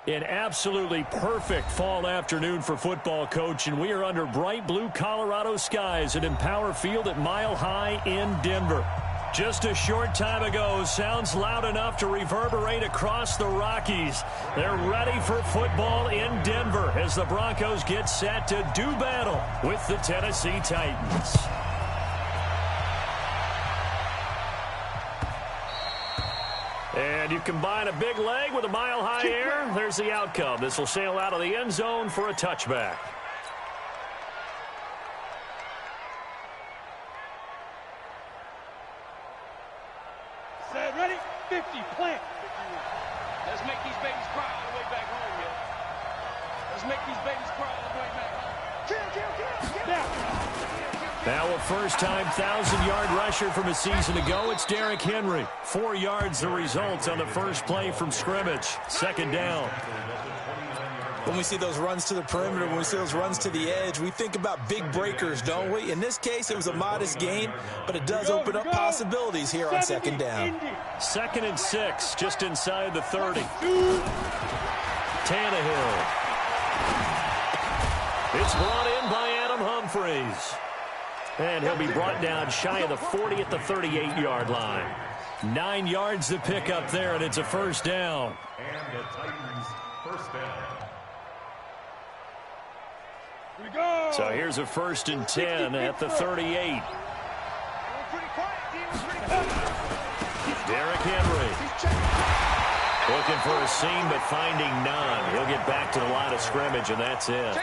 An absolutely perfect fall afternoon for football, Coach, and we are under bright blue Colorado skies at Empower Field at Mile High in Denver. Just a short time ago, sounds loud enough to reverberate across the Rockies. They're ready for football in Denver as the Broncos get set to do battle with the Tennessee Titans. And you combine a big leg with a mile-high air, there's the outcome. This will sail out of the end zone for a touchback. Set, ready, 50, plant. Let's make these babies cry all the way back home, yo. Let's make these babies cry all the way back home. Kill. Now a first-time 1,000-yard rusher from a season ago, it's Derrick Henry. 4 yards the result on the first play from scrimmage. Second down. When we see those runs to the perimeter, when we see those runs to the edge, we think about big breakers, don't we? In this case, it was a modest gain, but it does open up possibilities here on second down. 2nd and 6, just inside the 30. Tannehill. It's brought in by Adam Humphries. And he'll be brought down shy of the 40 at the 38-yard line. 9 yards to pick up there, and it's a first down. And the Titans first down. Here we go. So here's a 1st and 10 at the 38. Derrick Henry. Looking for a seam, but finding none. He'll get back to the line of scrimmage, and that's it.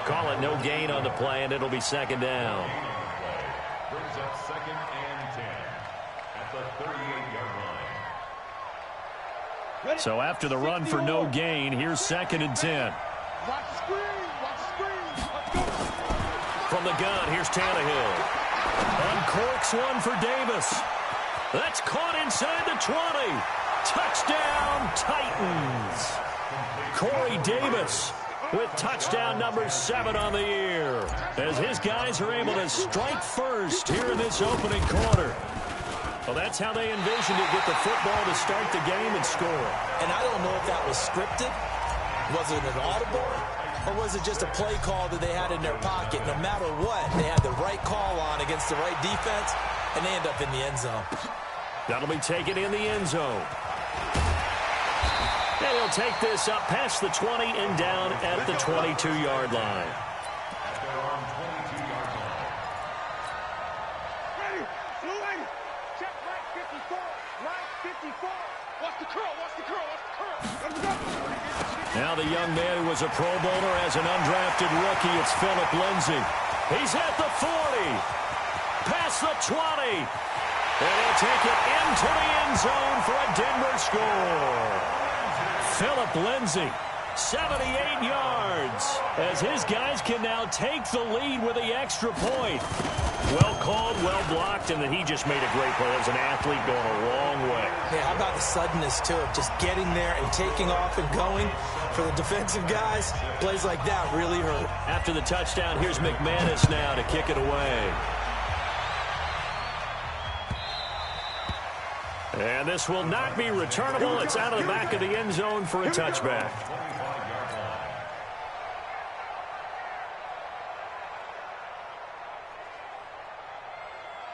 Call it no gain on the play, and it'll be second down. Brings up 2nd and 10 at the 38-yard line. So after the run for no gain, here's 2nd and 10. Watch the screen. Watch the screen. Let's go. From the gun, here's Tannehill. Uncorks one for Davis. That's caught inside the 20. Touchdown, Titans. Corey Davis with touchdown number 7 on the year, as his guys are able to strike first here in this opening quarter. Well, that's how they envisioned it, get the football to start the game and score. And I don't know if that was scripted. Was it an audible? Or was it just a play call that they had in their pocket? No matter what, they had the right call on against the right defense, and they end up in the end zone. That'll be taken in the end zone. And he'll take this up past the 20 and down at the 22-yard line. At their own 22-yard line. Ready. Moving. Check right 54. Right 54. Watch the curl. Watch the curl. Watch the curl. Let's go. Now the young man who was a Pro Bowler as an undrafted rookie, it's Philip Lindsay. He's at the 40. Past the 20. And he'll take it into the end zone for a Denver score. Philip Lindsay, 78 yards, as his guys can now take the lead with the extra point. Well called, well blocked, and then he just made a great play as an athlete going a long way. Yeah, how about the suddenness, too, of just getting there and taking off and going? For the defensive guys, plays like that really hurt. After the touchdown, here's McManus now to kick it away. And this will not be returnable. It's out of the back of the end zone for a touchback.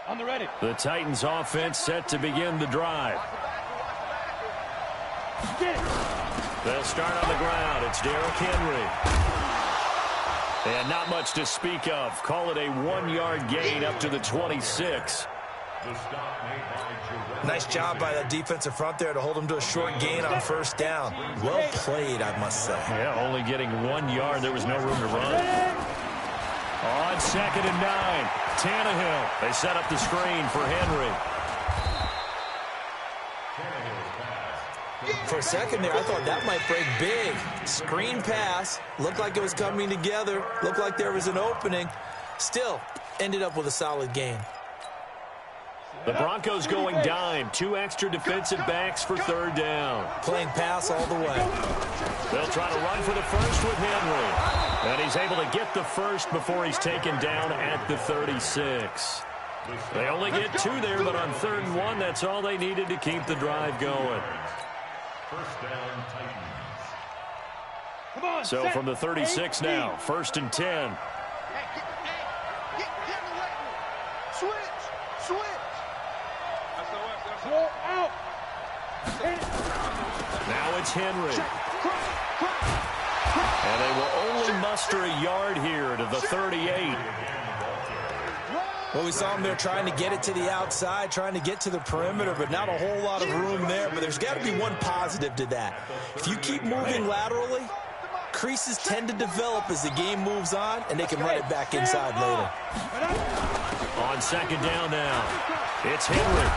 On the ready. The Titans offense set to begin the drive. They'll start on the ground. It's Derrick Henry. And not much to speak of. Call it a 1-yard gain up to the 26. Nice job by that defensive front there to hold him to a short gain on first down. Well played, I must say. Yeah, only getting 1 yard. There was no room to run. On 2nd and 9, Tannehill. They set up the screen for Henry. For a second there, I thought that might break big. Screen pass. Looked like it was coming together. Looked like there was an opening. Still, ended up with a solid gain. The Broncos going dime. 2 extra defensive backs for 3rd down. Playing pass all the way. They'll try to run for the first with Henry. And he's able to get the first before he's taken down at the 36. They only get 2 there, but on 3rd and 1, that's all they needed to keep the drive going. First down, Titans. So from the 36 now, 1st and 10. Now it's Henry. And they will only muster a yard here to the 38. Well, we saw him there trying to get it to the outside, trying to get to the perimeter, but not a whole lot of room there. But there's got to be one positive to that. If you keep moving laterally, creases tend to develop as the game moves on, and they can run it back inside later. On 2nd down now, it's Henry.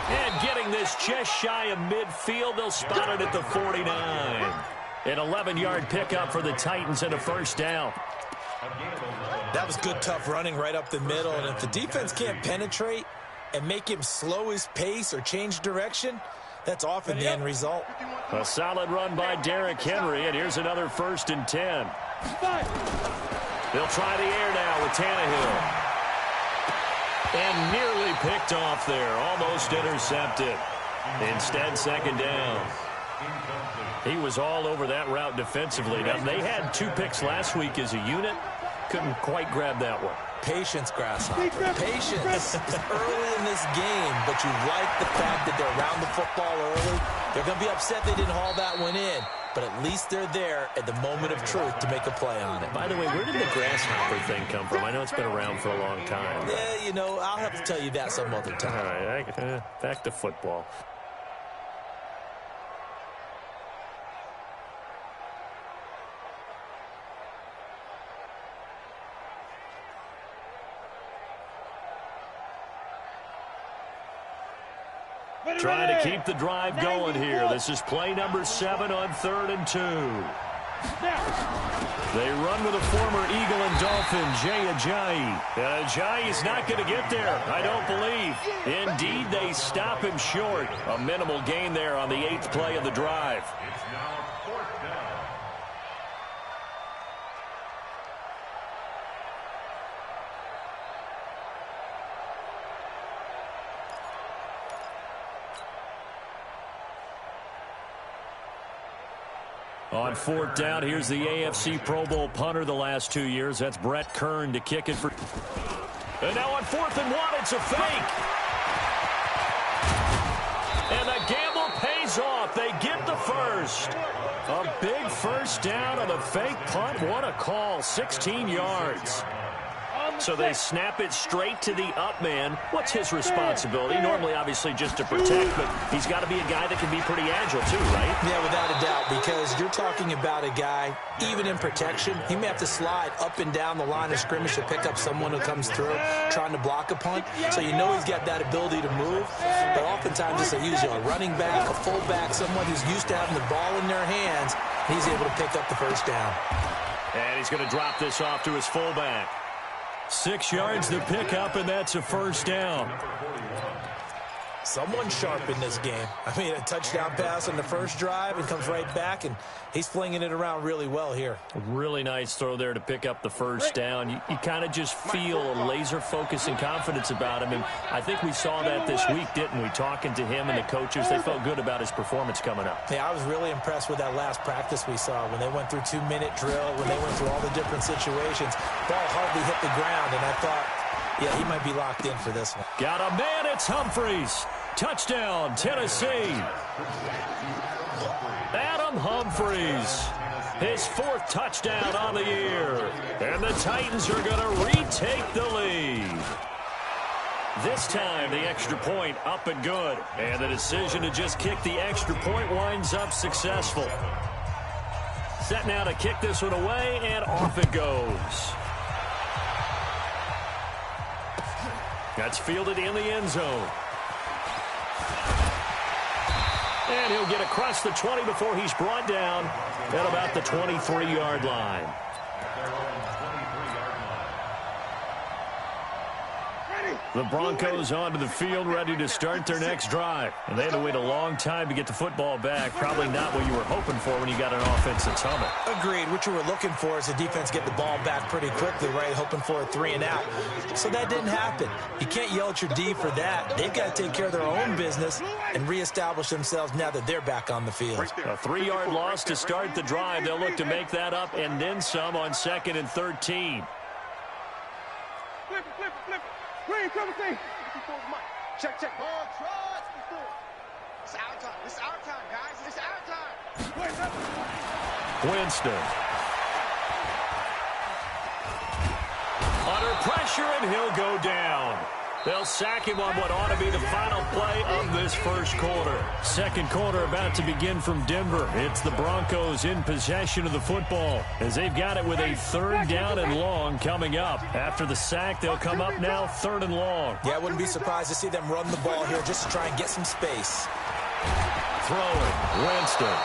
And getting this just shy of midfield, they'll spot it at the 49. An 11-yard pickup for the Titans and a 1st down. That was good, tough running right up the middle. And if the defense can't penetrate and make him slow his pace or change direction, that's often the end result. A solid run by Derrick Henry, and here's another 1st and 10. They'll try the air now with Tannehill. And nearly picked off there, almost intercepted. Instead, 2nd down. He was all over that route defensively. Now, they had 2 picks last week as a unit. Couldn't quite grab that one. Patience, Grasshopper. Patience. It's early in this game, but you like the fact that they're around the football early. They're going to be upset they didn't haul that one in, but at least they're there at the moment of truth to make a play on it. By the way, where did the grasshopper thing come from? I know it's been around for a long time. Yeah, you know, I'll have to tell you that some other time. All right, back to football. Trying to keep the drive going here. This is play number 7 on 3rd and 2. They run with a former Eagle and Dolphin, Jay Ajayi. Ajayi's not going to get there, I don't believe. Indeed, they stop him short. A minimal gain there on the 8th play of the drive. It's now 4th down. On 4th down, here's the AFC Pro Bowl punter the last 2 years. That's Brett Kern to kick it for. And now on 4th and 1, it's a fake. And the gamble pays off. They get the first. A big 1st down on the fake punt. What a call. 16 yards. So they snap it straight to the up man. What's his responsibility? Normally, obviously, just to protect, but he's got to be a guy that can be pretty agile, too, right? Yeah, without a doubt, because you're talking about a guy, even in protection, he may have to slide up and down the line of scrimmage to pick up someone who comes through trying to block a punt. So you know he's got that ability to move, but oftentimes it's usually a running back, a fullback, someone who's used to having the ball in their hands. He's able to pick up the 1st down. And he's going to drop this off to his fullback. 6 yards to pick up, and that's a 1st down. Someone sharp in this game. I mean, a touchdown pass on the first drive and comes right back, and he's flinging it around really well here. A really nice throw there to pick up the 1st down. You kind of just feel a laser focus and confidence about him, and I think we saw that this week, didn't we? Talking to him and the coaches, they felt good about his performance coming up. Yeah, I was really impressed with that last practice we saw when they went through 2-minute drill, when they went through all the different situations. Ball hardly hit the ground, and I thought, yeah, he might be locked in for this one. Got a man, it's Humphries. Touchdown, Tennessee. Adam Humphries, his 4th touchdown on the year. And the Titans are going to retake the lead. This time, the extra point up and good. And the decision to just kick the extra point winds up successful. Set now to kick this one away, and off it goes. That's fielded in the end zone. And he'll get across the 20 before he's brought down at about the 23-yard line. The Broncos onto the field, ready to start their next drive. And they had to wait a long time to get the football back. Probably not what you were hoping for when you got an offense that's humming. Agreed. What you were looking for is the defense get the ball back pretty quickly, right? Hoping for a 3 and out. So that didn't happen. You can't yell at your D for that. They've got to take care of their own business and reestablish themselves now that they're back on the field. A 3-yard loss to start the drive. They'll look to make that up and then some on 2nd and 13. Flip it. Green, come and see. Check. It's our time. It's our time, guys. It's our time. Winston. Under pressure, and he'll go down. They'll sack him on what ought to be the final play of this first quarter. Second quarter about to begin from Denver. It's the Broncos in possession of the football as they've got it with a 3rd down and long coming up. After the sack, they'll come up now 3rd and long. Yeah, I wouldn't be surprised to see them run the ball here just to try and get some space. Throwing, Winston.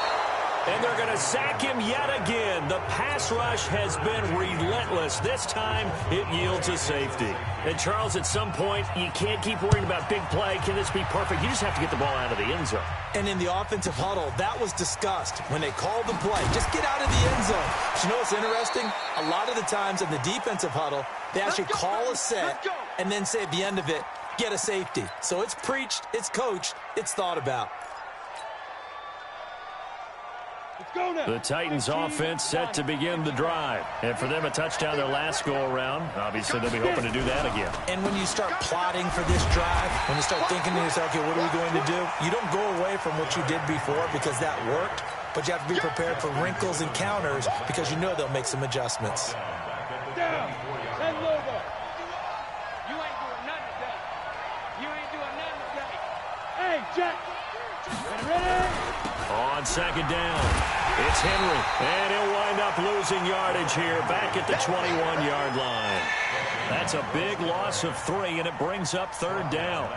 And they're going to sack him yet again. The pass rush has been relentless. This time, it yields a safety. And, Charles, at some point, you can't keep worrying about big play. Can this be perfect? You just have to get the ball out of the end zone. And in the offensive huddle, that was discussed when they called the play. Just get out of the end zone. But you know what's interesting? A lot of the times in the defensive huddle, they actually call a set and then say at the end of it, get a safety. So it's preached, it's coached, it's thought about. The Titans offense set to begin the drive. And for them, a touchdown their last go-around. Obviously, they'll be hoping to do that again. And when you start plotting for this drive, when you start thinking to yourself, okay, what are we going to do? You don't go away from what you did before because that worked, but you have to be prepared for wrinkles and counters because you know they'll make some adjustments. Down. Send logo. You ain't doing nothing today. You ain't doing nothing today. Hey, Jack. Ready? On 2nd down, it's Henry, and he'll wind up losing yardage here back at the 21-yard line. That's a big loss of 3, and it brings up 3rd down.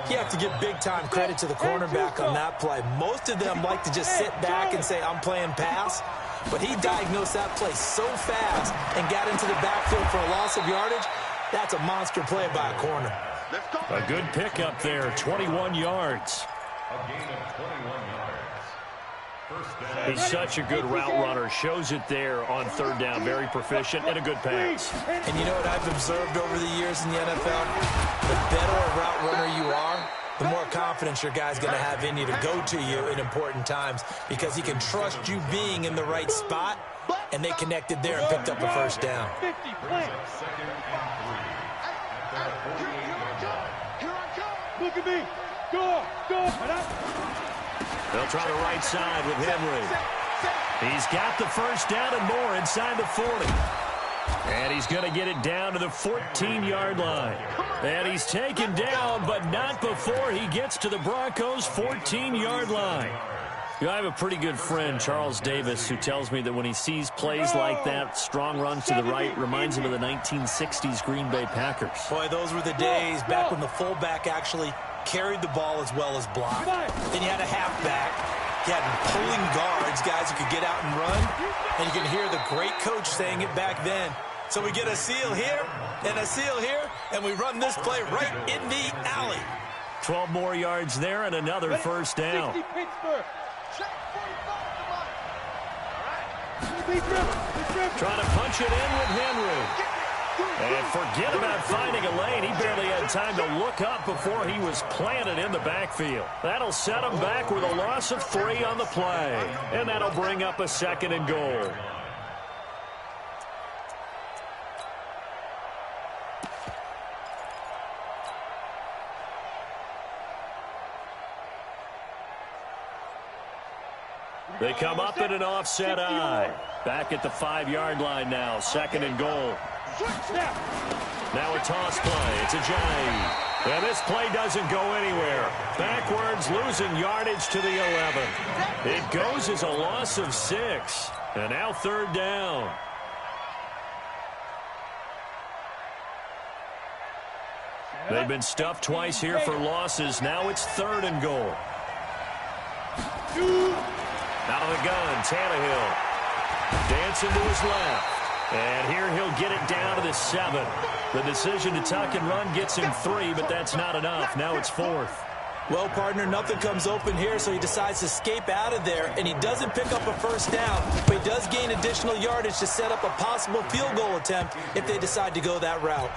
You have to give big-time credit to the cornerback on that play. Most of them like to just sit back and say, I'm playing pass, but he diagnosed that play so fast and got into the backfield for a loss of yardage. That's a monster play by a corner. A good pickup there, 21 yards. A gain of 21 yards. He's such a good route runner. Shows it there on 3rd down. Very proficient and a good pass. And you know what I've observed over the years in the NFL? The better a route runner you are, the more confidence your guy's going to have in you to go to you in important times because he can trust you being in the right spot, and they connected there and picked up a 1st down. 50 play. Look at me. Go. They'll try the right side with Henry. He's got the 1st down and more inside the 40. And he's going to get it down to the 14-yard line. And he's taken down, but not before he gets to the Broncos' 14-yard line. You know, I have a pretty good friend, Charles Davis, who tells me that when he sees plays like that, strong runs to the right, reminds him of the 1960s Green Bay Packers. Boy, those were the days back when the fullback actually carried the ball as well as blocked. Then you had a halfback. You had pulling guards, guys who could get out and run. And you can hear the great coach saying it back then. So we get a seal here and a seal here, and we run this play right in the alley. 12 more yards there and another 1st down. Trying to punch it in with Henry. And forget about finding a lane. He barely had time to look up before he was planted in the backfield. That'll set him back with a loss of 3 on the play. And that'll bring up a 2nd and goal. They come up in an offset eye. Back at the 5-yard line now. 2nd and goal. Now a toss play. It's Ajayi. And this play doesn't go anywhere. Backwards, losing yardage to the 11. It goes as a loss of 6. And now 3rd down. They've been stuffed twice here for losses. Now it's 3rd and goal. Out of the gun, Tannehill. Dancing to his left. And here he'll get it down to the 7. The decision to tuck and run gets him 3, but that's not enough. Now it's 4th. Well, partner, nothing comes open here, so he decides to escape out of there, and he doesn't pick up a first down, but he does gain additional yardage to set up a possible field goal attempt if they decide to go that route.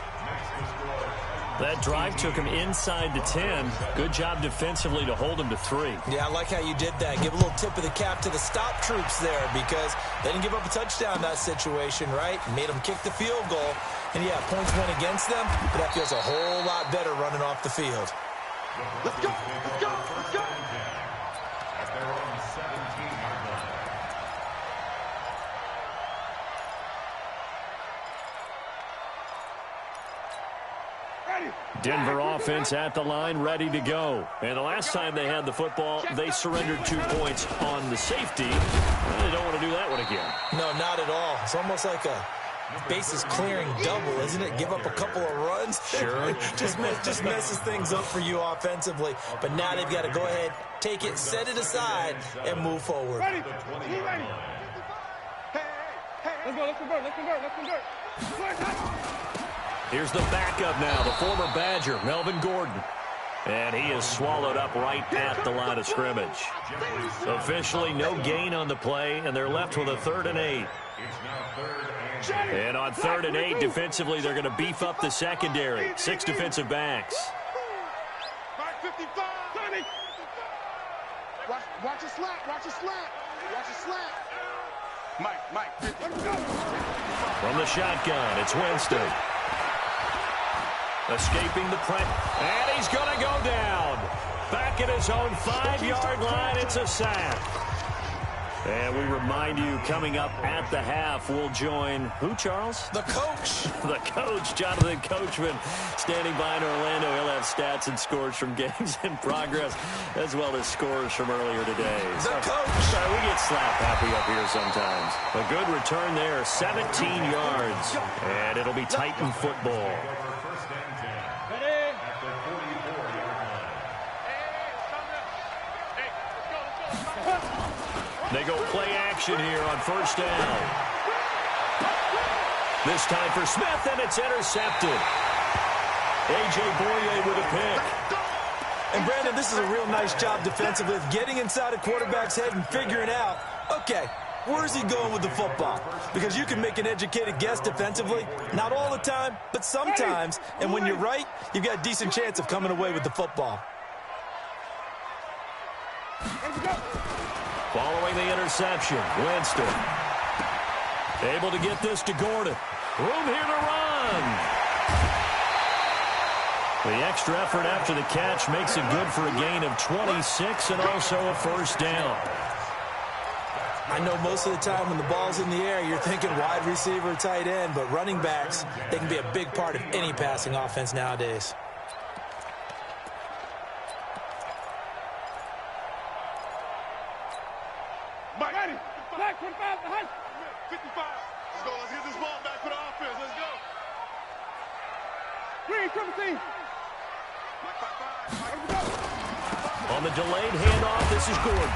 That drive took him inside the 10. Good job defensively to hold him to 3. Yeah, I like how you did that. Give a little tip of the cap to the stop troops there because they didn't give up a touchdown in that situation, right? Made them kick the field goal. And, yeah, points went against them, but that feels a whole lot better running off the field. Let's go! Let's go! Let's go! At their own 17-yard line. Denver offense at the line, ready to go. And the last time they had the football, they surrendered 2 points on the safety. Well, they don't want to do that one again. No, not at all. It's almost like a bases clearing double, isn't it? Give up a couple of runs. Sure. just messes things up for you offensively. But now they've got to go ahead, take it, set it aside, and move forward. Ready? You ready? Hey. Let's go, let's convert, let's convert, let's convert. Here's the backup now, the former Badger, Melvin Gordon. And he is swallowed up right at the line of scrimmage. Officially no gain on the play, and they're left with a 3rd and 8. And on 3rd and 8, defensively, they're going to beef up the secondary. 6 defensive backs. Mark 55. Watch a slant, watch a slant, watch a slant. Mike, 50. From the shotgun, it's Winston. Escaping the press, and he's going to go down. Back at his own 5-yard line, it's a sack. And we remind you, coming up at the half, we'll join who, Charles? The coach. The coach, Jonathan Coachman, standing by in Orlando. He'll have stats and scores from games in progress, as well as scores from earlier today. The coach. Sorry, we get slap happy up here sometimes. A good return there, 17 yards. And it'll be Titan football. They go play action here on 1st down. This time for Smith, and it's intercepted. A.J. Boye with a pick. And, Brandon, this is a real nice job defensively of getting inside a quarterback's head and figuring out, okay, where's he going with the football? Because you can make an educated guess defensively. Not all the time, but sometimes. And when you're right, you've got a decent chance of coming away with the football. Following the interception, Winston. Able to get this to Gordon. Room here to run. The extra effort after the catch makes it good for a gain of 26 and also a 1st down. I know most of the time when the ball's in the air, you're thinking wide receiver, tight end, but running backs, they can be a big part of any passing offense nowadays. Black 25, the height. 55. Let's go. Let's get this ball back for the offense. Let's go. Green, 17. On the delayed handoff, this is Gordon.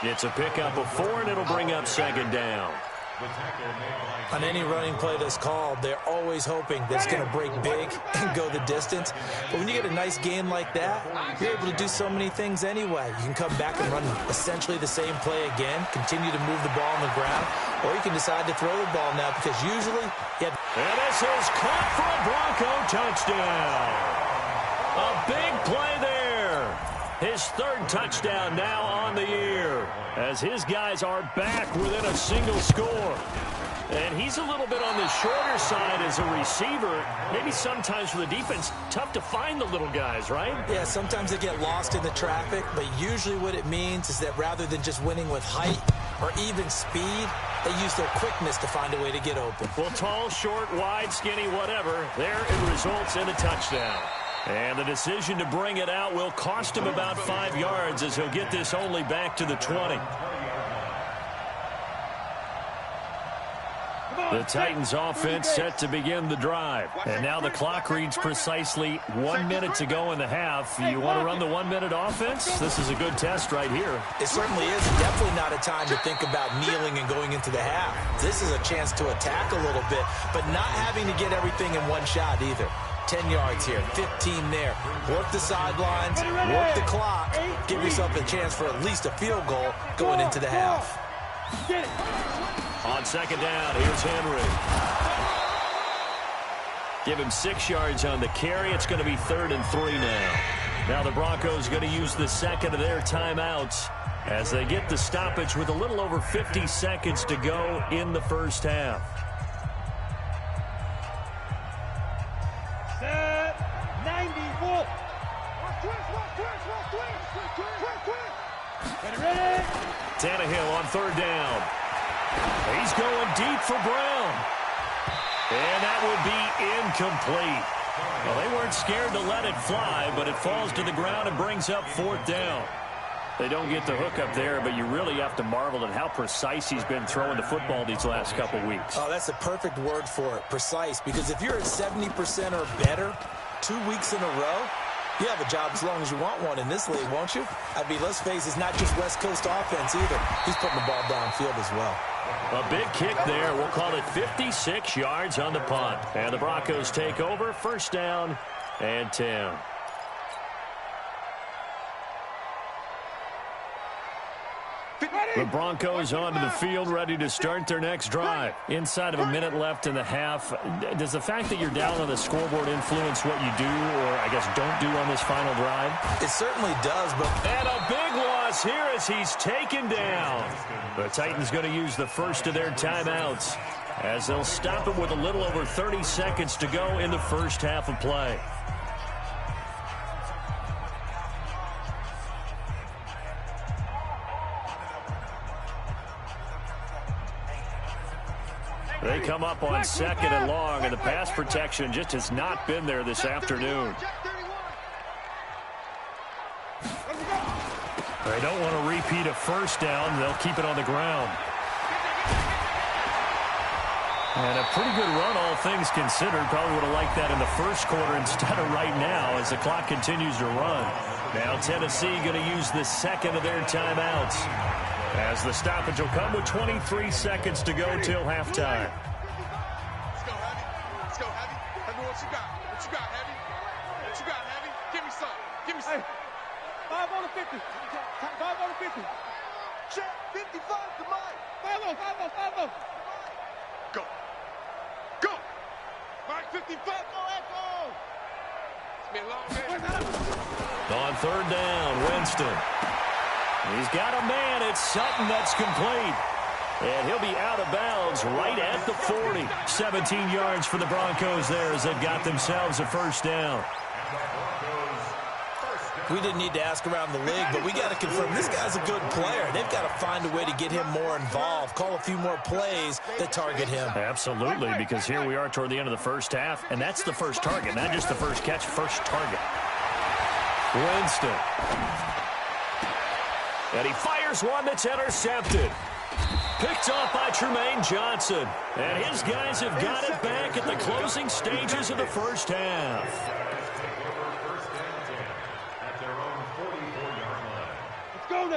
It's a pickup of 4, and it'll bring up 2nd down. On any running play that's called, they're always hoping that it's going to break big and go the distance. But when you get a nice gain like that, you're able to do so many things anyway. You can come back and run essentially the same play again, continue to move the ball on the ground, or you can decide to throw the ball now because usually you have... And this is caught for a Bronco touchdown. A big play there. His 3rd touchdown now on the year as his guys are back within a single score. And he's a little bit on the shorter side as a receiver. Maybe sometimes for the defense, tough to find the little guys, right? Yeah, sometimes they get lost in the traffic, but usually what it means is that rather than just winning with height or even speed, they use their quickness to find a way to get open. Well, tall, short, wide, skinny, whatever, there it results in a touchdown. And the decision to bring it out will cost him about 5 yards as he'll get this only back to the 20. The Titans offense set to begin the drive. And now the clock reads precisely 1 minute to go in the half. You want to run the 1 minute offense? This is a good test right here. It certainly is. Definitely not a time to think about kneeling and going into the half. This is a chance to attack a little bit, but not having to get everything in one shot either. 10 yards here, 15 there. Work the sidelines, work the clock. Give yourself a chance for at least a field goal going into the half. On second down, here's Henry. Give him 6 yards on the carry. It's going to be 3rd and 3 now. Now the Broncos going to use the second of their timeouts as they get the stoppage with a little over 50 seconds to go in the first half. Set 91. Ready. Tannehill on 3rd down. He's going deep for Brown. And that would be incomplete. Well, they weren't scared to let it fly, but it falls to the ground and brings up 4th down. They don't get the hook up there, but you really have to marvel at how precise he's been throwing the football these last couple weeks. Oh, that's a perfect word for it, precise, because if you're at 70% or better 2 weeks in a row, you have a job as long as you want one in this league, won't you? I mean, let's face it, it's not just West Coast offense either. He's putting the ball downfield as well. A big kick there. We'll call it 56 yards on the punt. And the Broncos take over. 1st down and 10. The Broncos onto the field, ready to start their next drive. Inside of a minute left in the half. Does the fact that you're down on the scoreboard influence what you do, or I guess don't do on this final drive? It certainly does, but... And a big loss here as he's taken down. The Titans going to use the first of their timeouts as they'll stop it with a little over 30 seconds to go in the first half of play. They come up on 2nd and long, and the pass protection just has not been there this afternoon. They don't want to repeat a 1st down. They'll keep it on the ground. And a pretty good run, all things considered. Probably would have liked that in the 1st quarter instead of right now as the clock continues to run. Now Tennessee going to use the 2nd of their timeouts, as the stoppage will come with 23 seconds to go till halftime. Let's go, Heavy. Let's go, Heavy. Heavy, what you got? What you got, Heavy? What you got, Heavy? Give me some. Give me some. Hey, 5 on the 50. 5 on the 50. Check. 55 to mine. 5 on. Go. Go. Mike 55. Go, Echo. It's been a long day. On 3rd down, Winston. He's got a man. It's Sutton that's complete. And he'll be out of bounds right at the 40. 17 yards for the Broncos there as they've got themselves a 1st down. We didn't need to ask around the league, but we got to confirm this guy's a good player. They've got to find a way to get him more involved, call a few more plays that target him. Absolutely, because here we are toward the end of the first half, and that's the first target, not just the first catch, first target. Winston. And he fires one that's intercepted. Picked off by Tremaine Johnson. And his guys have got it back at the closing stages of the first half.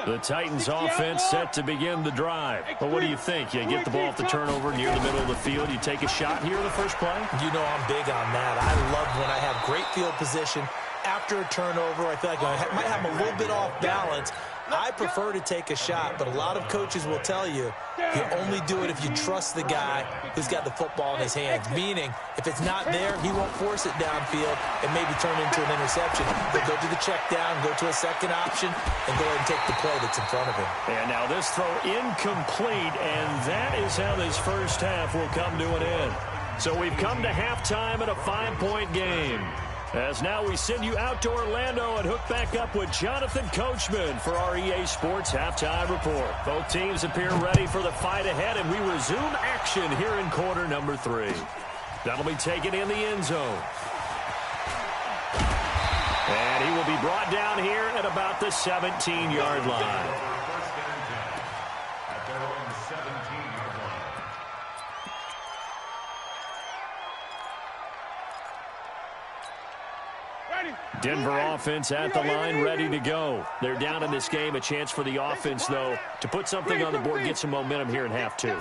The Titans offense set to begin the drive. But what do you think? You get the ball off the turnover near the middle of the field. You take a shot here in the first play? You know I'm big on that. I love when I have great field position. After a turnover, I feel like I might have a little bit off balance. I prefer to take a shot, but a lot of coaches will tell you you only do it if you trust the guy who's got the football in his hands. Meaning, if it's not there, he won't force it downfield and maybe turn into an interception. He'll go to the check down, go to a second option, and go ahead and take the play that's in front of him. And now this throw incomplete, and that is how this first half will come to an end. So we've come to halftime in a 5-point game. As now we send you out to Orlando and hook back up with Jonathan Coachman for our EA Sports Halftime Report. Both teams appear ready for the fight ahead, and we resume action here in quarter number 3. That'll be taken in the end zone. And he will be brought down here at about the 17-yard line. Denver offense at the line, ready to go. They're down in this game. A chance for the offense, though, to put something on the board, get some momentum here in half two.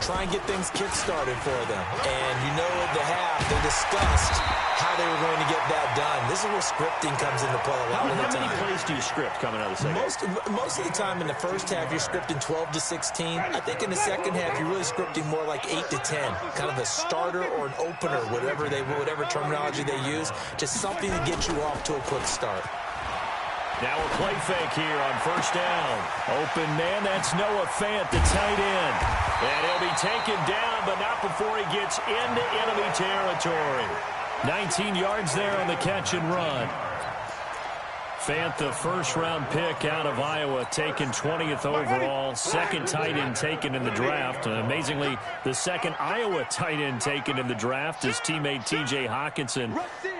Try and get things kick-started for them. And you know at the half, they discussed how they were going to get that done. This is where scripting comes into play a lot of the time. How many plays do you script coming out of the second? Most of the time in the first half, you're scripting 12 to 16. I think in the second half, you're really scripting more like 8 to 10. Kind of a starter or an opener, whatever terminology they use. Just something to get you off to a quick start. Now a play fake here on first down. Open man, that's Noah Fant, the tight end. And he'll be taken down, but not before he gets into enemy territory. 19 yards there on the catch and run. Fant, the first-round pick out of Iowa, taken 20th overall. Second tight end taken in the draft. Amazingly, the second Iowa tight end taken in the draft is teammate T.J. Hawkinson.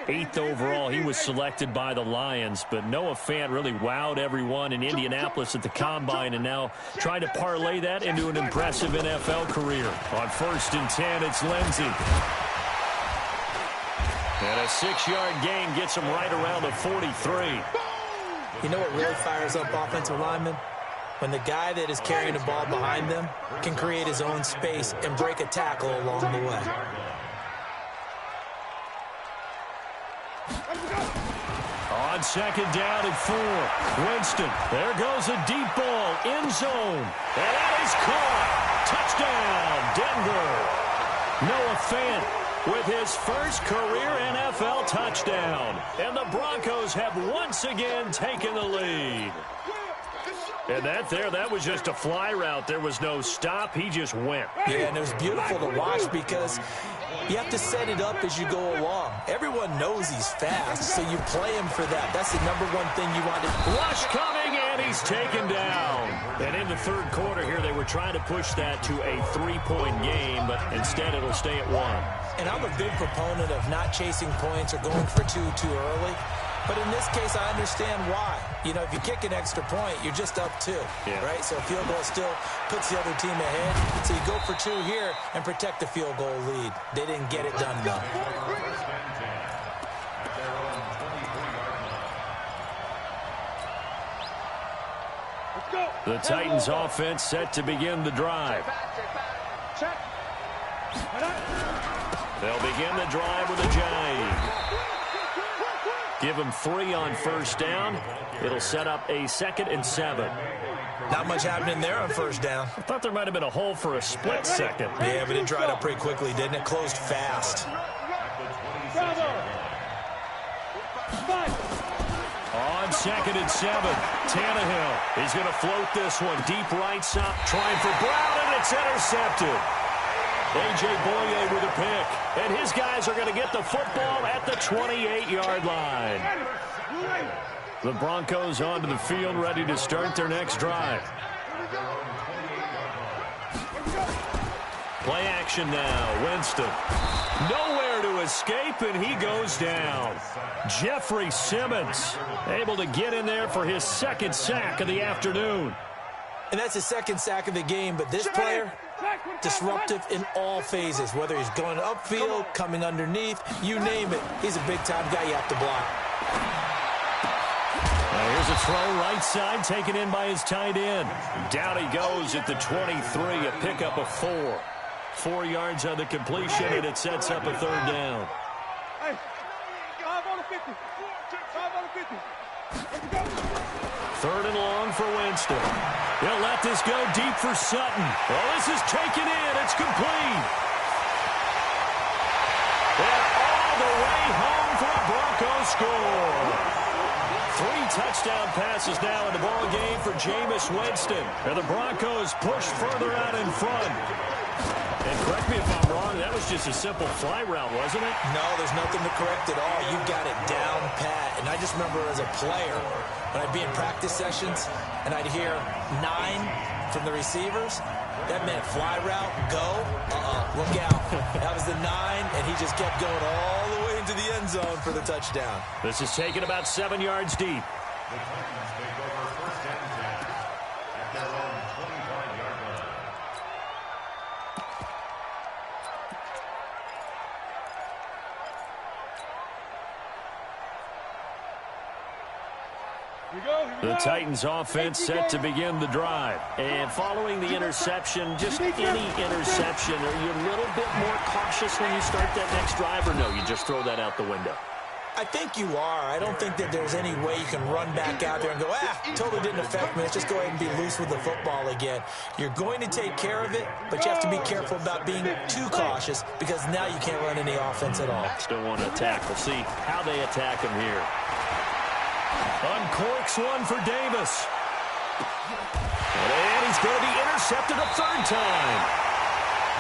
8th overall, he was selected by the Lions. But Noah Fant really wowed everyone in Indianapolis at the Combine and now trying to parlay that into an impressive NFL career. On 1st and 10, it's Lindsey. And a 6-yard gain gets him right around the 43. You know what really fires up offensive linemen? When the guy that is carrying the ball behind them can create his own space and break a tackle along the way. On second down at 4, Winston. There goes a deep ball, end zone. And that is caught. Touchdown, Denver. Noah Fant with his first career NFL touchdown. And the Broncos have once again taken the lead. And that was just a fly route. There was no stop. He just went. Yeah, and it was beautiful to watch because you have to set it up as you go along. Everyone knows he's fast, so you play him for that. That's the #1 thing you want to do. Rush coming, and he's taken down. And in the third quarter here, they were trying to push that to a 3-point game, but instead it'll stay at 1. And I'm a big proponent of not chasing points or going for two too early. But in this case, I understand why. You know, if you kick an extra point, you're just up 2, right? So a field goal still puts the other team ahead. So you go for 2 here and protect the field goal lead. They didn't get it done, though. The Titans offense set to begin the drive. They'll begin the drive with a jive. Give them 3 on first down. It'll set up a 2nd and 7. Not much happening there on first down. I thought there might have been a hole for a split second. Yeah, but it dried up pretty quickly, didn't it? Closed fast. On 2nd and 7, Tannehill. He's going to float this one deep right side. Trying for Brown, and it's intercepted. A.J. Boye with a pick. And his guys are going to get the football at the 28-yard line. The Broncos onto the field, ready to start their next drive. Play action now. Winston. Nowhere to escape, and he goes down. Jeffrey Simmons able to get in there for his 2nd sack of the afternoon. And that's his 2nd sack of the game, but this player, disruptive in all phases, whether he's going upfield, coming underneath, you name it. He's a big-time guy you have to block. Now here's a throw right side taken in by his tight end. Down he goes at the 23, a pickup of 4. 4 yards on the completion, and it sets up a 3rd down. 5 on the 50. 5 on the 50. 3rd and long for Winston. He'll let this go deep for Sutton. Well, this is taken in. It's complete. And all the way home for a Broncos score. 3 touchdown passes now in the ball game for Jameis Winston. And the Broncos push further out in front. And correct me if I'm wrong, that was just a simple fly route, wasn't it? No, there's nothing to correct at all. You've got it down pat. And I just remember as a player, when I'd be in practice sessions and I'd hear 9 from the receivers, that meant fly route, go, look out. That was the 9, and he just kept going all the way into the end zone for the touchdown. This is taken about 7 yards deep. The Titans take over 1st and 10 at their own 25-yard line. The Titans offense set to begin the drive. And following the interception, just any interception, are you a little bit more cautious when you start that next drive, or no, you just throw that out the window? I think you are. I don't think that there's any way you can run back out there and go, totally didn't affect me. Let's just go ahead and be loose with the football again. You're going to take care of it, but you have to be careful about being too cautious because now you can't run any offense at all. Still want to attack. We'll see how they attack him here. Uncorks one for Davis. And he's going to be intercepted a third time.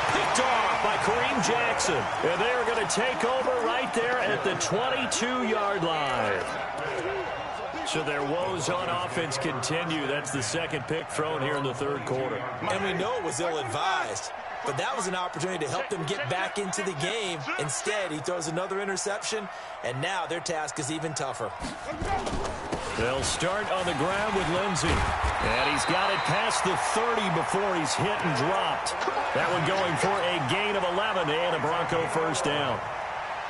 Picked off by Kareem Jackson. And they're going to take over right there at the 22-yard line. So their woes on offense continue. That's the second pick thrown here in the third quarter. And we know it was ill-advised. But that was an opportunity to help them get back into the game. Instead, he throws another interception, and now their task is even tougher. They'll start on the ground with Lindsey. And he's got it past the 30 before he's hit and dropped. That one going for a gain of 11 and a Bronco first down.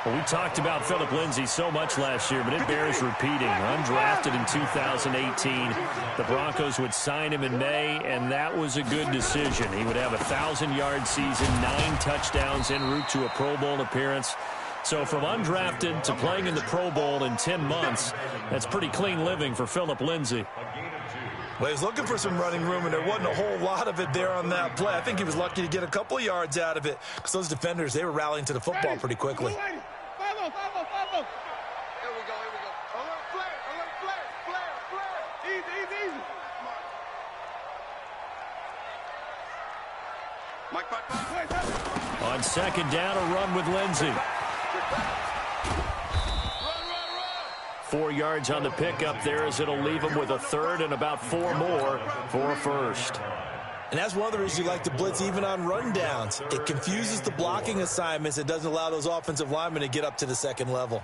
Well, we talked about Philip Lindsey so much last year, but it bears repeating. Undrafted in 2018. The Broncos would sign him in May, and that was a good decision. He would have a 1,000-yard season, 9 touchdowns en route to a Pro Bowl appearance. So from undrafted to playing in the Pro Bowl in 10 months, that's pretty clean living for Philip Lindsey. Well, he was looking for some running room, and there wasn't a whole lot of it there on that play. I think he was lucky to get a couple of yards out of it because those defenders, they were rallying to the football pretty quickly. Here we go, here we go. Alert flare. Easy. Mike. On second down, a run with Lindsey. 4 yards on the pickup there as it'll leave him with a third and about 4 more for a first. And that's one of the reasons you like to blitz even on rundowns. It confuses the blocking assignments. It doesn't allow those offensive linemen to get up to the second level.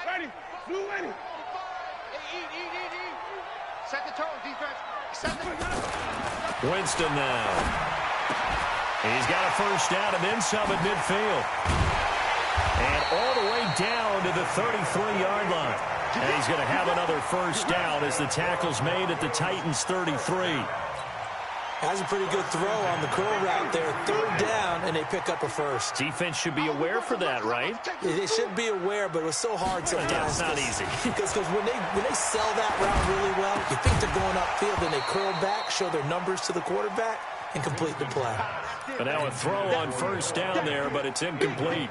Ready. Blue ready. Set the tone, defense. Set the... Winston now. He's got a first down and then some at midfield. And all the way down to the 33-yard line. And he's going to have another first down as the tackle's made at the Titans' 33. That's a pretty good throw on the curl route there. Third down, and they pick up a first. Defense should be aware for that, right? They should be aware, but it was so hard sometimes. Yeah, it's not easy. Because when they sell that route really well, you think they're going upfield, and they curl back, show their numbers to the quarterback, and complete the play. But now a throw on first down there, but it's incomplete.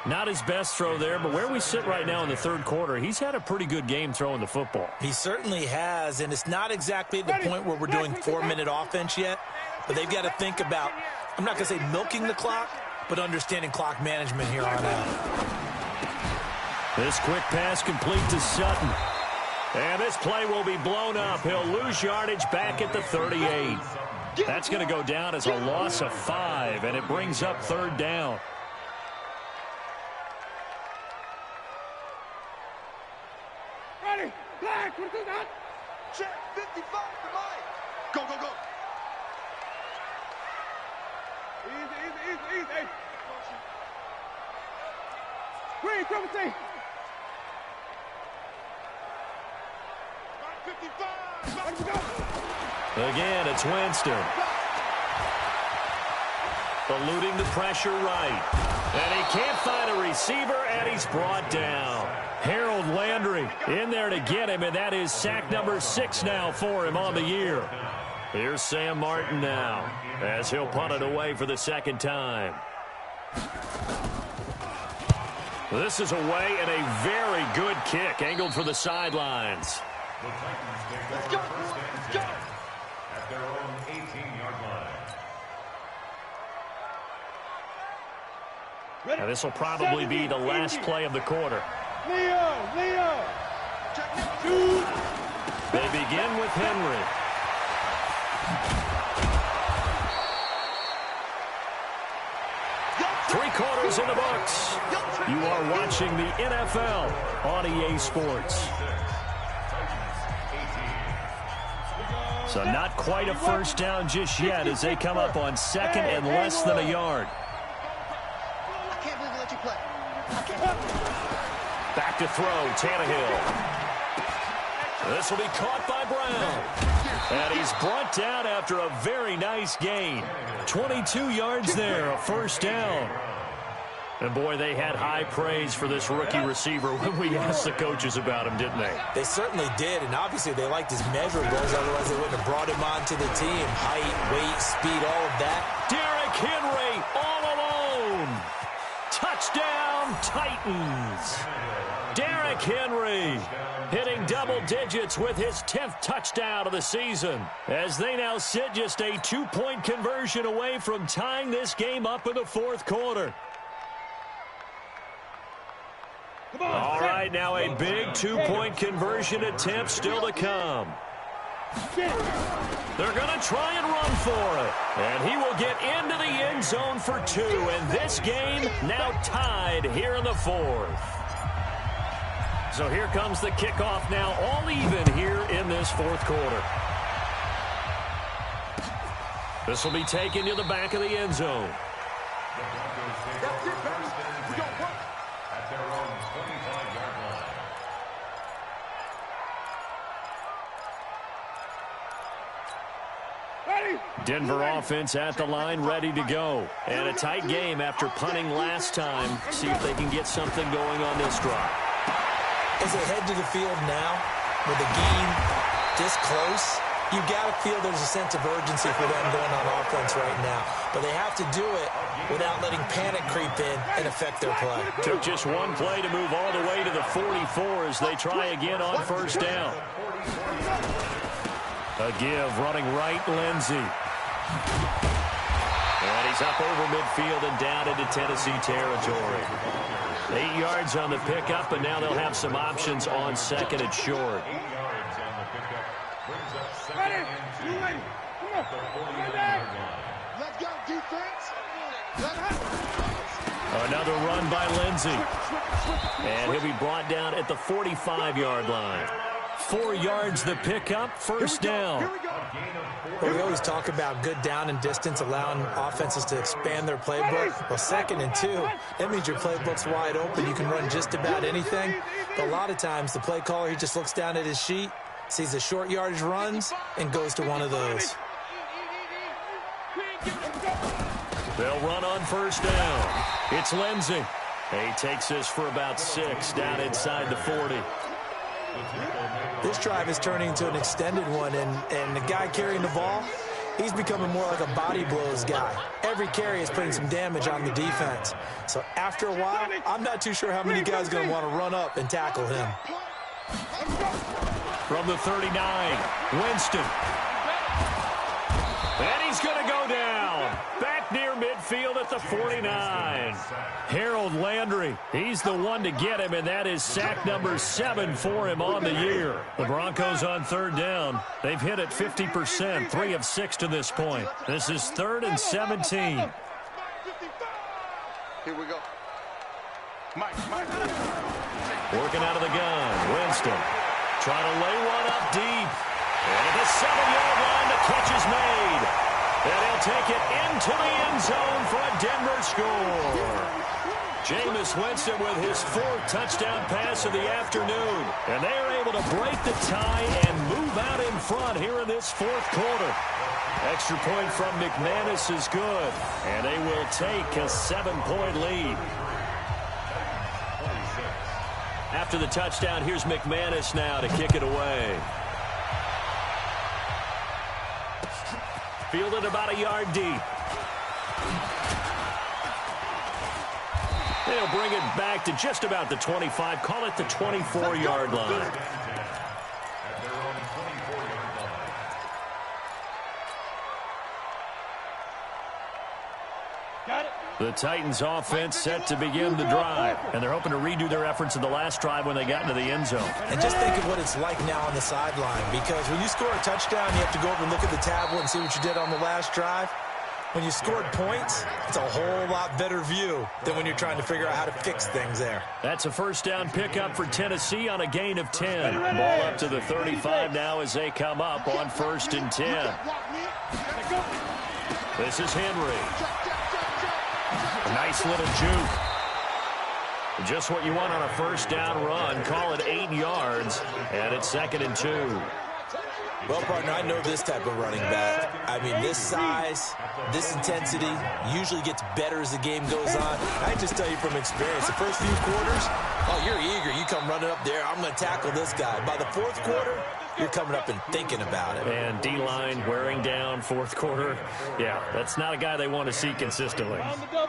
Not his best throw there, but where we sit right now in the third quarter, he's had a pretty good game throwing the football. He certainly has, and it's not exactly at the point where we're doing 4-minute offense yet, but they've got to think about, I'm not going to say milking the clock, but understanding clock management here on out. This quick pass complete to Sutton. And this play will be blown up. He'll lose yardage back at the 38. That's going to go down as a loss of 5, and it brings up third down. Ready. Black. What is that? Check. 55 to Mike. Go. Easy. Green, come and see. 55. Let's go. Again, it's Winston. Eluding the pressure right. And he can't find a receiver, and he's brought down. Harold Landry in there to get him, and that is sack number 6 now for him on the year. Here's Sam Martin now as he'll punt it away for the second time. This is away and a very good kick angled for the sidelines. Let's go. At their own 18-yard line. Now, this will probably be the last play of the quarter. Leo. They begin with Henry. Three quarters in the books. You are watching the NFL on EA Sports. So not quite a first down just yet as they come up on second and less than a yard. I can't believe we let you play. Back to throw, Tannehill. This will be caught by Brown. And he's brought down after a very nice gain. 22 yards there, a first down. And, boy, they had high praise for this rookie receiver when we asked the coaches about him, didn't they? They certainly did, and obviously they liked his measurables. Otherwise, they wouldn't have brought him onto the team. Height, weight, speed, all of that. Derrick Henry all alone. Touchdown, Titans. Derrick Henry hitting double digits with his 10th touchdown of the season, as they now sit just a 2-point conversion away from tying this game up in the fourth quarter. All right, now a big 2-point conversion attempt still to come. They're going to try and run for it. And he will get into the end zone for 2. And this game now tied here in the fourth. So here comes the kickoff now, all even here in this fourth quarter. This will be taken to the back of the end zone. Denver offense at the line, ready to go. And a tight game after punting last time. See if they can get something going on this drive. As they head to the field now, with the game this close, you've got to feel there's a sense of urgency for them going on offense right now. But they have to do it without letting panic creep in and affect their play. Took just one play to move all the way to the 44 as they try again on first down. A give, running right, Lindsey. And he's up over midfield and down into Tennessee territory. 8 yards on the pickup, and now they'll have some options on second and short. 8 yards on the pickup. Brings up second and 2. At the 40-yard line. Let's go, defense. Let happen. Another run by Lindsey. And he'll be brought down at the 45-yard line. 4 yards the pickup, first down. Well, we always talk about good down and distance, allowing offenses to expand their playbook. Well, second and 2, that means your playbook's wide open. You can run just about anything. But a lot of times, the play caller, he just looks down at his sheet, sees the short yardage runs, and goes to one of those. They'll run on first down. It's Lindsey. He takes this for about 6 down inside the 40. This drive is turning into an extended one, and the guy carrying the ball, he's becoming more like a body blows guy. Every carry is putting some damage on the defense. So after a while, I'm not too sure how many guys are going to want to run up and tackle him. From the 39, Winston. And he's going to go down. Back near midfield at the 49. Harold Landry, he's the one to get him, and that is sack number 7 for him on the year. The Broncos on third down. They've hit it 50%, 3 of 6 to this point. This is 3rd and 17. Here we go. Mike. Working out of the gun, Winston. Trying to lay one up deep. And at the 7-yard line, the catch is made. And he'll take it into the end zone for a Denver score. Jameis Winston with his 4th touchdown pass of the afternoon. And they are able to break the tie and move out in front here in this fourth quarter. Extra point from McManus is good. And they will take a 7-point lead. After the touchdown, here's McManus now to kick it away. Fielded about a yard deep. They'll bring it back to just about the 25. Call it the 24-yard line. At their own 24-yard line. Got it. The Titans offense set to begin the drive, and they're hoping to redo their efforts in the last drive when they got into the end zone. And just think of what it's like now on the sideline, because when you score a touchdown, you have to go over and look at the tablet and see what you did on the last drive. When you scored points, it's a whole lot better view than when you're trying to figure out how to fix things there. That's a first down pickup for Tennessee on a gain of 10. Ball up to the 35 now as they come up on 1st and 10. This is Henry. A nice little juke. Just what you want on a first down run. Call it 8 yards, and it's 2nd and 2. Well, partner, I know this type of running back. I mean, this size, this intensity usually gets better as the game goes on. I just tell you from experience, the first few quarters, oh, you're eager. You come running up there, I'm going to tackle this guy. By the fourth quarter, you're coming up and thinking about it. And D-line wearing down fourth quarter. Yeah, that's not a guy they want to see consistently.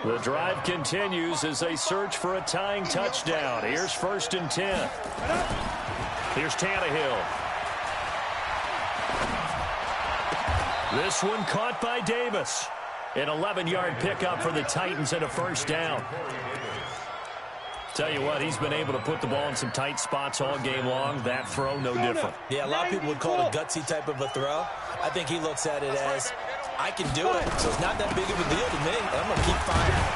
The drive continues as they search for a tying touchdown. Here's 1st and 10. Here's Tannehill. This one caught by Davis. An 11-yard pickup for the Titans and a first down. Tell you what, he's been able to put the ball in some tight spots all game long. That throw, no different. Yeah, a lot of people would call it a gutsy type of a throw. I think he looks at it as, I can do it, so it's not that big of a deal to me. I'm going to keep firing.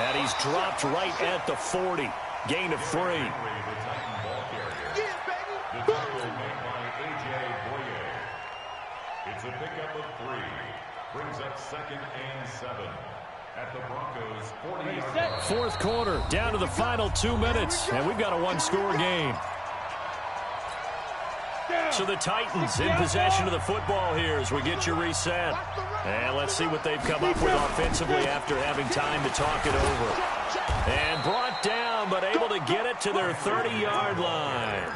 And he's dropped right at the 40. Gain of 3. It's a pickup of 3. Brings up 2nd and 7 at the Broncos' 40-yard line. Fourth quarter, down to the final 2 minutes, and we've got a one-score game. So the Titans in possession of the football here as we get you reset. And let's see what they've come up with offensively after having time to talk it over. And brought down, but able to get it to their 30-yard line.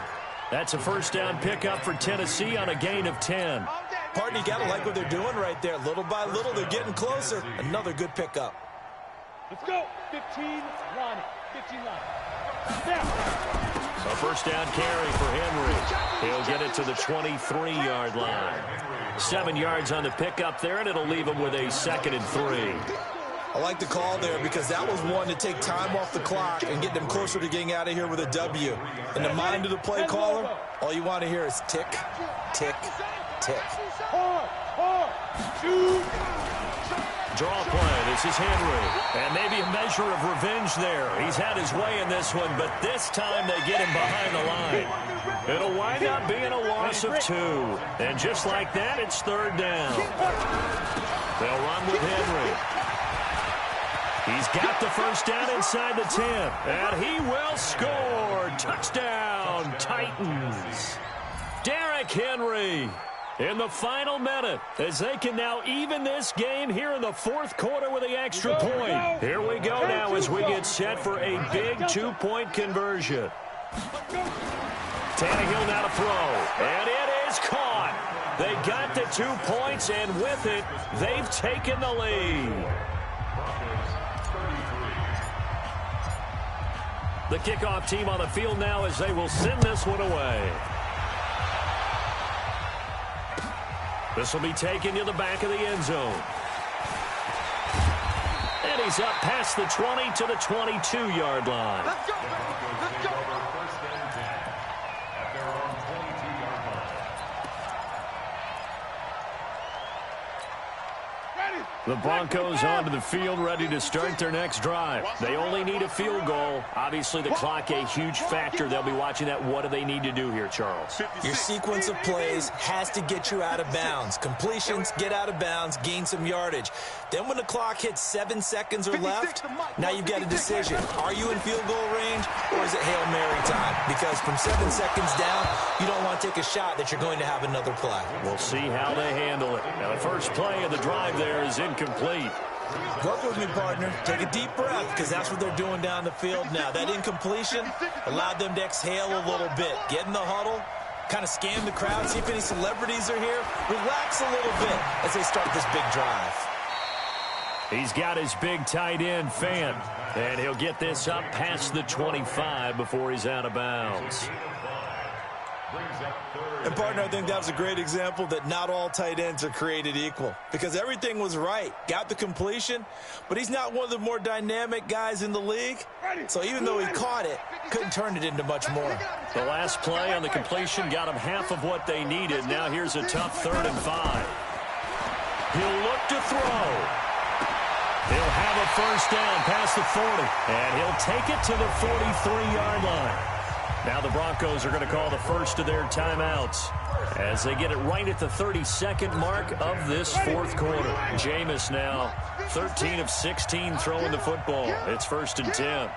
That's a first down pickup for Tennessee on a gain of 10. Partner, you got to like what they're doing right there. Little by little, they're getting closer. Another good pickup. Let's go. 15 line. 15 line. A first down carry for Henry. He'll get it to the 23-yard line. 7 yards on the pickup there, and it'll leave him with a 2nd and 3. I like the call there because that was one to take time off the clock and get them closer to getting out of here with a W. In the mind of the play caller, all you want to hear is tick, tick, tick. Draw play. This is Henry. And maybe a measure of revenge there. He's had his way in this one, but this time they get him behind the line. It'll wind up being a loss of 2. And just like that, it's 3rd down. They'll run with Henry. He's got the first down inside the 10. And he will score. Touchdown, Titans. Derrick Henry in the final minute as they can now even this game here in the fourth quarter with the extra point. Here we go now as we get set for a big 2-point conversion. Tannehill now to throw. And it is caught. They got the 2 points, and with it, they've taken the lead. The kickoff team on the field now as they will send this one away. This will be taken to the back of the end zone. And he's up past the 20 to the 22-yard line. Let's go. Let's go. The Broncos onto the field, ready to start their next drive. They only need a field goal. Obviously, the clock a huge factor. They'll be watching that. What do they need to do here, Charles? Your sequence of plays has to get you out of bounds. Completions, get out of bounds, gain some yardage. Then when the clock hits 7 seconds or left, now you've got a decision. Are you in field goal range, or is it Hail Mary time? Because from 7 seconds down, you don't want to take a shot that you're going to have another play. We'll see how they handle it. Now, the first play of the drive there is incomplete. Work with me, partner. Take a deep breath, because that's what they're doing down the field now. That incompletion allowed them to exhale a little bit. Get in the huddle, kind of scan the crowd, see if any celebrities are here. Relax a little bit as they start this big drive. He's got his big tight end, Fant, and he'll get this up past the 25 before he's out of bounds. And, partner, I think that was a great example that not all tight ends are created equal, because everything was right. Got the completion, but he's not one of the more dynamic guys in the league. So even though he caught it, couldn't turn it into much more. The last play on the completion got him half of what they needed. Now here's a tough 3rd and 5. He'll look to throw. He'll have a first down past the 40, and he'll take it to the 43-yard line. Now the Broncos are going to call the first of their timeouts as they get it right at the 32nd mark of this fourth quarter. Jameis now 13 of 16 throwing the football. It's 1st and 10.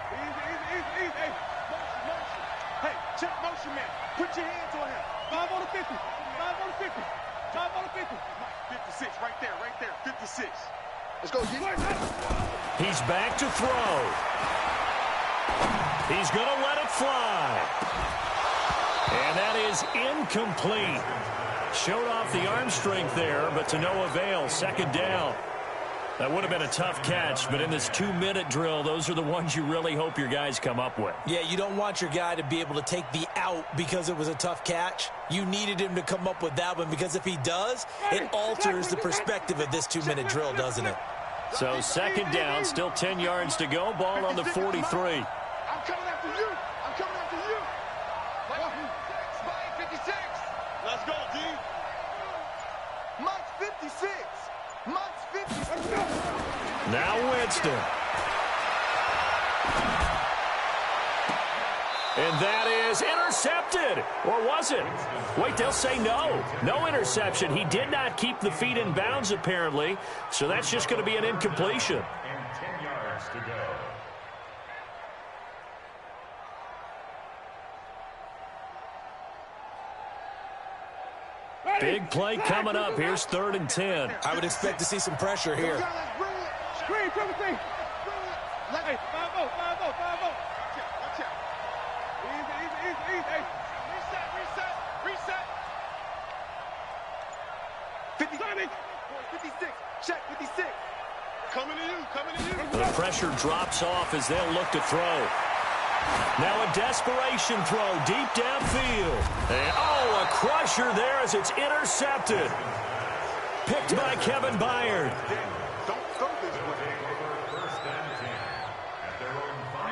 56, right there, 56. Let's go, G. He's back to throw. He's going to let it fly. And that is incomplete. Showed off the arm strength there, but to no avail. Second down. That would have been a tough catch, but in this 2-minute drill, those are the ones you really hope your guys come up with. Yeah, you don't want your guy to be able to take the out because it was a tough catch. You needed him to come up with that one, because if he does, it alters the perspective of this 2-minute drill, doesn't it? So second down, still 10 yards to go. Ball on the 43. I'm coming after you. I'm coming after you. 56. Let's go, D. Monk's 56. Monk's 56. Now Winston. And that is intercepted. Or was it? Wait, they'll say no. No interception. He did not keep the feet in bounds, apparently. So that's just going to be an incompletion. And 10 yards to go. Big play coming up. Here's 3rd and 10. I would expect to see some pressure here. Screen, Timothy. Hey, 5-0, 5-0, 5-0. Easy. Reset. 56. Check 56. Coming to you. The pressure drops off as they'll look to throw. Now a desperation throw deep downfield. And, a crusher there as it's intercepted. Picked by Kevin Byard.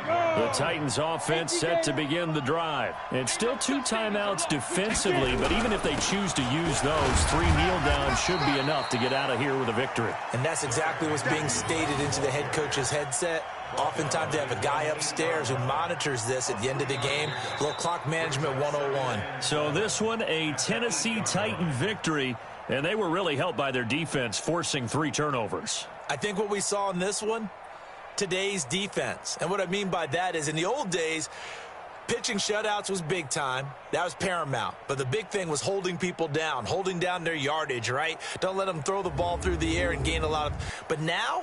The Titans offense set to begin the drive. It's still 2 timeouts defensively, but even if they choose to use those, 3 kneel downs should be enough to get out of here with a victory. And that's exactly what's being stated into the head coach's headset. Oftentimes they have a guy upstairs who monitors this at the end of the game. A little clock management 101. So this one, a Tennessee Titan victory, and they were really helped by their defense, forcing 3 turnovers. I think what we saw in this one, today's defense. And what I mean by that is in the old days, pitching shutouts was big time. That was paramount. But the big thing was holding people down, holding down their yardage, right? Don't let them throw the ball through the air and gain a lot of... But now,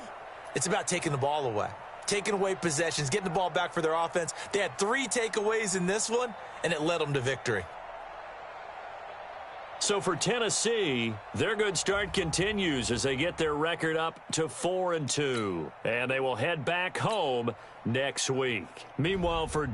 it's about taking the ball away. Taking away possessions, getting the ball back for their offense. They had 3 takeaways in this one, and it led them to victory. So for Tennessee, their good start continues as they get their record up to 4-2. And they will head back home next week. Meanwhile, for